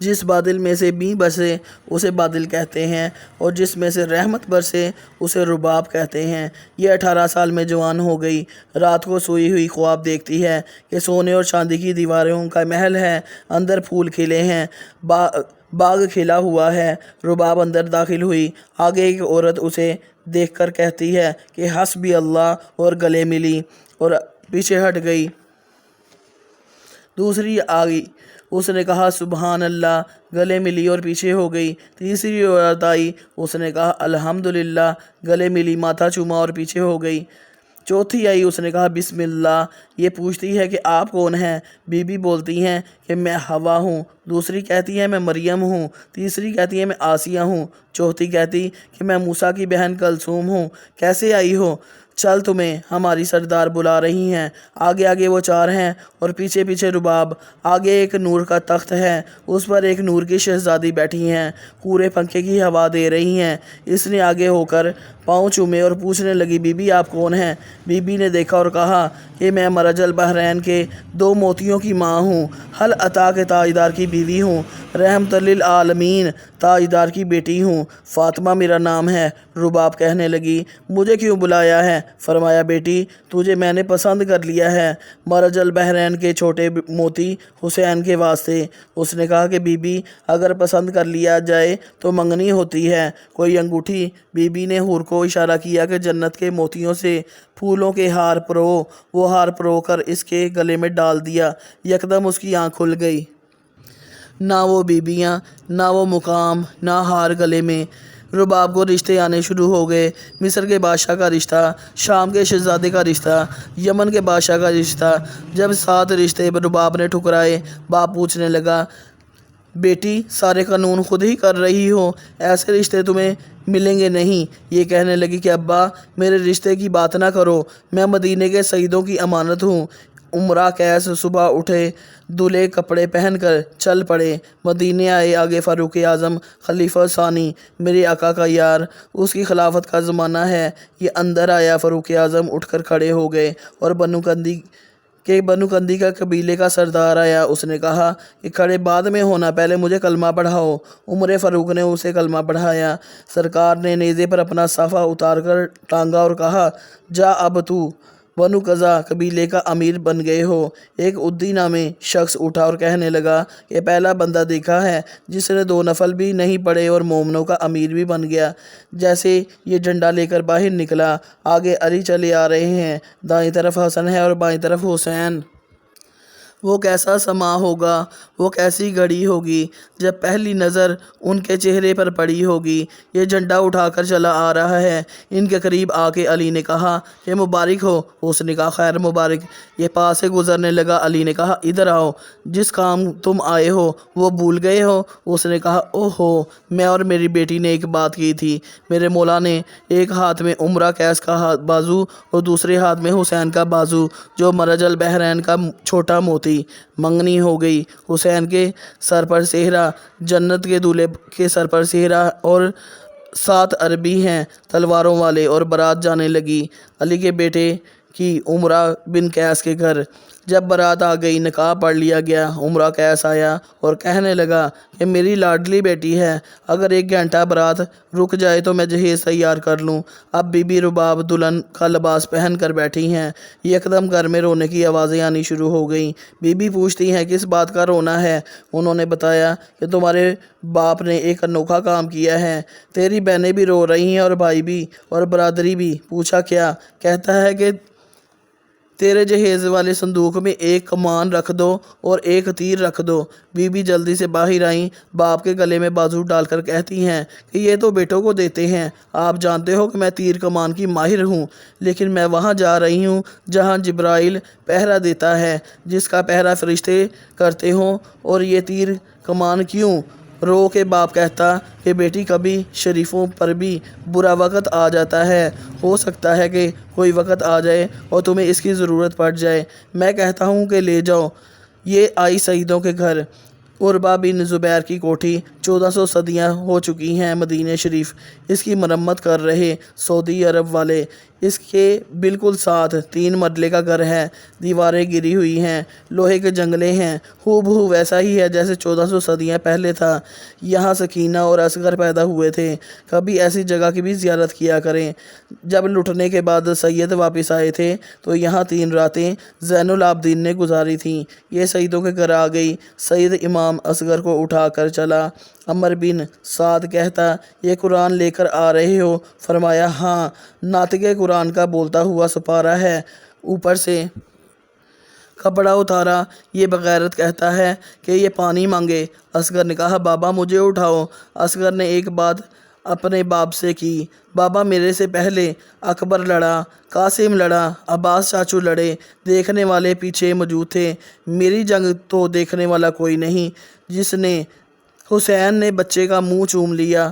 جس بادل میں سے بیں برسے اسے بادل کہتے ہیں اور جس میں سے رحمت برسے اسے رباب کہتے ہیں۔ یہ 18 سال میں جوان ہو گئی، رات کو سوئی ہوئی خواب دیکھتی ہے کہ سونے اور چاندی کی دیواروں کا محل ہے، اندر پھول کھلے ہیں، باغ کھلا ہوا ہے۔ رباب اندر داخل ہوئی، آگے ایک عورت اسے دیکھ کر کہتی ہے کہ حسبی اللہ، اور گلے ملی اور پیچھے ہٹ گئی۔ دوسری آئی، اس نے کہا سبحان اللہ، گلے ملی اور پیچھے ہو گئی۔ تیسری عورت آئی، اس نے کہا الحمدللہ، گلے ملی، ماتھا چوما اور پیچھے ہو گئی۔ چوتھی آئی، اس نے کہا بسم اللہ۔ یہ پوچھتی ہے کہ آپ کون ہیں؟ بی بی بولتی ہیں کہ میں حوا ہوں، دوسری کہتی ہے میں مریم ہوں، تیسری کہتی ہے میں آسیہ ہوں، چوتھی کہتی کہ میں موسیٰ کی بہن کلثوم ہوں۔ کیسے آئی ہو؟ چل، تمہیں ہماری سردار بلا رہی ہیں۔ آگے آگے وہ چار ہیں اور پیچھے پیچھے رباب۔ آگے ایک نور کا تخت ہے، اس پر ایک نور کی شہزادی بیٹھی ہیں، پورے پنکھے کی ہوا دے رہی ہیں۔ اس نے آگے ہو کر پاؤں چومے اور پوچھنے لگی بی بی آپ کون ہیں؟ بی بی نے دیکھا اور کہا کہ میں مرج البحرین کے 2 موتیوں کی ماں ہوں، حل عطا کے تاجدار کی بیوی ہوں، رحمت للعالمین تاجدار کی بیٹی ہوں، فاطمہ میرا نام ہے۔ رباب کہنے لگی مجھے کیوں بلایا ہے؟ فرمایا بیٹی تجھے میں نے پسند کر لیا ہے، مرج البحرین کے چھوٹے موتی حسین کے واسطے۔ اس نے کہا کہ بی بی اگر پسند کر لیا جائے تو منگنی ہوتی ہے کوئی انگوٹھی؟ بی بی نے حور کو اشارہ کیا کہ جنت کے موتیوں سے پھولوں کے ہار پرو۔ وہ ہار پرو کر اس کے گلے میں ڈال دیا، یکدم اس کی آنکھ کھل گئی۔ نہ وہ بیبیاں، نہ وہ مقام، نہ ہار گلے میں۔ رباب کو رشتے آنے شروع ہو گئے۔ مصر کے بادشاہ کا رشتہ، شام کے شہزادے کا رشتہ، یمن کے بادشاہ کا رشتہ۔ جب 7 رشتے رباب نے ٹھکرائے، باپ پوچھنے لگا بیٹی سارے قانون خود ہی کر رہی ہو، ایسے رشتے تمہیں ملیں گے نہیں۔ یہ کہنے لگی کہ ابا میرے رشتے کی بات نہ کرو، میں مدینے کے سیدوں کی امانت ہوں۔ عمرہ قیس صبح اٹھے، دھلے کپڑے پہن کر چل پڑے، مدینے آئے۔ آگے فاروق اعظم خلیفہ ثانی، میرے آقا کا یار، اس کی خلافت کا زمانہ ہے۔ یہ اندر آیا، فاروق اعظم اٹھ کر کھڑے ہو گئے اور بنو کندی کا قبیلے کا سردار آیا۔ اس نے کہا کہ کھڑے بعد میں ہونا، پہلے مجھے کلمہ پڑھاؤ۔ عمر فاروق نے اسے کلمہ پڑھایا۔ سرکار نے نیزے پر اپنا صافہ اتار کر ٹانگا اور کہا جا، اب تو بنو قزا قبیلے کا امیر بن گئے ہو۔ ایک عدی نامی شخص اٹھا اور کہنے لگا کہ پہلا بندہ دیکھا ہے جس نے 2 نفل بھی نہیں پڑھے اور مومنوں کا امیر بھی بن گیا۔ جیسے یہ جھنڈا لے کر باہر نکلا، آگے علی چلے آ رہے ہیں، دائیں طرف حسن ہے اور بائیں طرف حسین۔ وہ کیسا سما ہوگا، وہ کیسی گھڑی ہوگی جب پہلی نظر ان کے چہرے پر پڑی ہوگی۔ یہ جھنڈا اٹھا کر چلا آ رہا ہے۔ ان کے قریب آ کے علی نے کہا کہ مبارک ہو۔ اس نے کہا خیر مبارک۔ یہ پاس سے گزرنے لگا۔ علی نے کہا ادھر آؤ، جس کام تم آئے ہو وہ بھول گئے ہو؟ اس نے کہا اوہو، میں اور میری بیٹی نے ایک بات کی تھی۔ میرے مولا نے ایک ہاتھ میں عمرہ قیس کا بازو اور دوسرے ہاتھ میں حسین کا بازو، جو مرج البحرین کا چھوٹا موتی، منگنی ہو گئی۔ حسین کے سر پر صحرا، جنت کے دولہے کے سر پر صحرا، اور 7 عربی ہیں تلواروں والے، اور بارات جانے لگی علی کے بیٹے کی عمرہ بن قیس کے گھر۔ جب بارات آ گئی، نکاح پڑھ لیا گیا۔ عمرہ قیس آیا اور کہنے لگا کہ میری لاڈلی بیٹی ہے، اگر 1 گھنٹہ بارات رک جائے تو میں جہیز تیار کر لوں۔ اب بی بی رباب دلہن کا لباس پہن کر بیٹھی ہیں۔ یکدم گھر میں رونے کی آوازیں آنی شروع ہو گئیں۔ بی بی پوچھتی ہیں کس بات کا رونا ہے؟ انہوں نے بتایا کہ تمہارے باپ نے ایک انوکھا کام کیا ہے، تیری بہنیں بھی رو رہی ہیں اور بھائی بھی اور برادری بھی۔ پوچھا کیا؟ کہتا ہے کہ تیرے جہیز والے صندوق میں 1 کمان رکھ دو اور 1 تیر رکھ دو۔ بی بی جلدی سے باہر آئیں، باپ کے گلے میں بازو ڈال کر کہتی ہیں کہ یہ تو بیٹوں کو دیتے ہیں، آپ جانتے ہو کہ میں تیر کمان کی ماہر ہوں، لیکن میں وہاں جا رہی ہوں جہاں جبرائیل پہرا دیتا ہے، جس کا پہرا فرشتے کرتے ہوں، اور یہ تیر کمان کیوں؟ رو کے باپ کہتا کہ بیٹی کبھی شریفوں پر بھی برا وقت آ جاتا ہے، ہو سکتا ہے کہ کوئی وقت آ جائے اور تمہیں اس کی ضرورت پڑ جائے، میں کہتا ہوں کہ لے جاؤ۔ یہ آئی سعیدوں کے گھر، عربہ بن زبیر کی کوٹھی 1400 صدیاں ہو چکی ہیں مدینہ شریف اس کی مرمت کر رہے سعودی عرب والے۔ اس کے بالکل ساتھ 3 مرلے کا گھر ہے، دیواریں گری ہوئی ہیں، لوہے کے جنگلے ہیں، ہو بہو ویسا ہی ہے جیسے 1400 صدیاں پہلے تھا۔ یہاں سکینہ اور اصغر پیدا ہوئے تھے۔ کبھی ایسی جگہ کی بھی زیارت کیا کریں۔ جب لٹنے کے بعد سید واپس آئے تھے تو یہاں 3 راتیں زین العابدین نے گزاری تھیں۔ یہ سیدوں کے گھر آ گئی۔ سید امام اصغر کو اٹھا کر چلا۔ عمر بن سعد کہتا، یہ قرآن لے کر آ رہے ہو؟ فرمایا ہاں، ناطق قرآن کا بولتا ہوا سپارہ ہے۔ اوپر سے کپڑا اتارا۔ یہ بغیرت کہتا ہے کہ یہ پانی مانگے۔ اصغر نے کہا بابا مجھے اٹھاؤ۔ اصغر نے ایک بات اپنے باپ سے کی، بابا میرے سے پہلے اکبر لڑا، قاسم لڑا، عباس چاچو لڑے، دیکھنے والے پیچھے موجود تھے، میری جنگ تو دیکھنے والا کوئی نہیں۔ جس نے حسین نے بچے کا منہ چوم لیا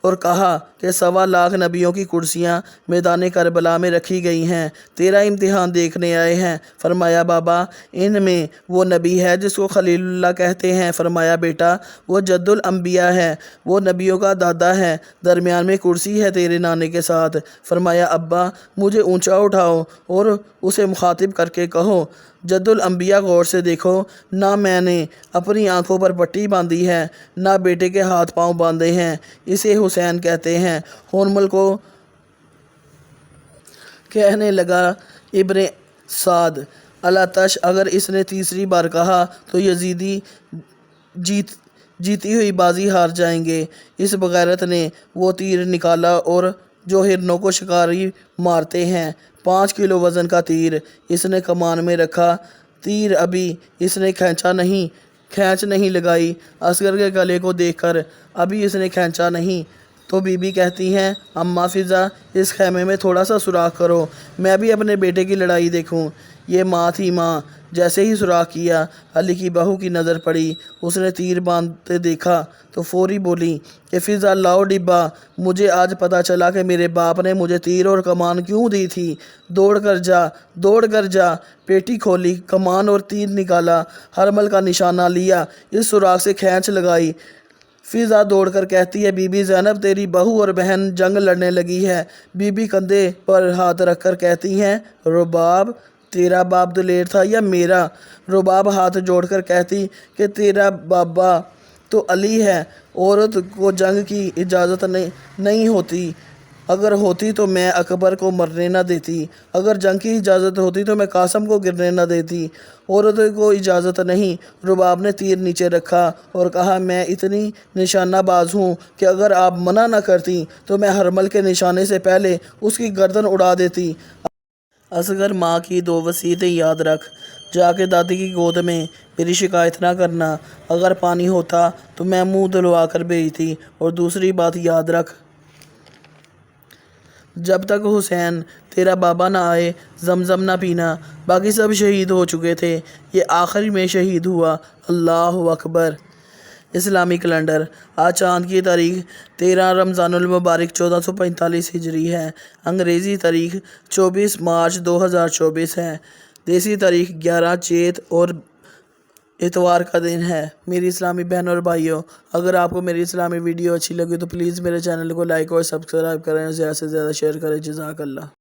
اور کہا کہ 1.25 لاکھ نبیوں کی کرسیاں میدان کربلا میں رکھی گئی ہیں، تیرا امتحان دیکھنے آئے ہیں۔ فرمایا بابا ان میں وہ نبی ہے جس کو خلیل اللہ کہتے ہیں؟ فرمایا بیٹا وہ جد الانبیاء ہے، وہ نبیوں کا دادا ہے، درمیان میں کرسی ہے تیرے نانے کے ساتھ۔ فرمایا ابا مجھے اونچا اٹھاؤ اور اسے مخاطب کر کے کہو جد الانبیاء غور سے دیکھو، نہ میں نے اپنی آنکھوں پر پٹی باندھی ہے، نہ بیٹے کے ہاتھ پاؤں باندھے ہیں، اسے حسین کہتے ہیں۔ ہرمل کو کہنے لگا ابن سعد الاتش اگر اس نے تیسری بار کہا تو یزیدی جیتی ہوئی بازی ہار جائیں گے۔ اس بغیرت نے وہ تیر نکالا اور جو ہرنوں کو شکاری مارتے ہیں، 5 کلو وزن کا تیر اس نے کمان میں رکھا۔ تیر ابھی اس نے کھینچ نہیں لگائی اصغر کے گلے کو دیکھ کر، ابھی اس نے کھینچا نہیں تو بی بی کہتی ہیں اماں فضا اس خیمے میں تھوڑا سا سوراخ کرو، میں بھی اپنے بیٹے کی لڑائی دیکھوں۔ یہ ماں تھی ماں۔ جیسے ہی سوراخ کیا علی کی بہو کی نظر پڑی، اس نے تیر باندھتے دیکھا تو فوری بولی کہ فضا لاؤ ڈبہ، مجھے آج پتہ چلا کہ میرے باپ نے مجھے تیر اور کمان کیوں دی تھی۔ دوڑ کر جا، پیٹی کھولی، کمان اور تیر نکالا، ہرمل کا نشانہ لیا، اس سوراخ سے کھینچ لگائی۔ فضا دوڑ کر کہتی ہے بی بی زینب تیری بہو اور بہن جنگ لڑنے لگی ہے۔ بی بی کندھے پر ہاتھ رکھ کر کہتی ہیں رباب تیرا باپ دلیر تھا یا میرا؟ رباب ہاتھ جوڑ کر کہتی کہ تیرا بابا تو علی ہے۔ عورت کو جنگ کی اجازت نہیں ہوتی، اگر ہوتی تو میں اکبر کو مرنے نہ دیتی، اگر جنگ کی اجازت ہوتی تو میں قاسم کو گرنے نہ دیتی۔ عورت کو اجازت نہیں۔ رباب نے تیر نیچے رکھا اور کہا میں اتنی نشانہ باز ہوں کہ اگر آپ منع نہ کرتی تو میں ہرمل کے نشانے سے پہلے اس کی گردن اڑا دیتی۔ اصغر ماں کی 2 وصیتیں یاد رکھ، جا کے دادی کی گود میں میری شکایت نہ کرنا، اگر پانی ہوتا تو میں منہ دھلوا کر بھیجتی، اور دوسری بات یاد رکھ جب تک حسین تیرا بابا نہ آئے زمزم نہ پینا۔ باقی سب شہید ہو چکے تھے، یہ آخری میں شہید ہوا۔ اللہ اکبر۔ اسلامی کیلنڈر آج چاند کی تاریخ 13 رمضان المبارک 1445 ہجری ہے۔ انگریزی تاریخ 24 مارچ 2024 ہے۔ دیسی تاریخ 11 چیت اور اتوار کا دن ہے۔ میری اسلامی بہنوں اور بھائیوں، اگر آپ کو میری اسلامی ویڈیو اچھی لگی تو پلیز میرے چینل کو لائک اور سبسکرائب کریں اور زیادہ سے زیادہ شیئر کریں۔ جزاک اللہ۔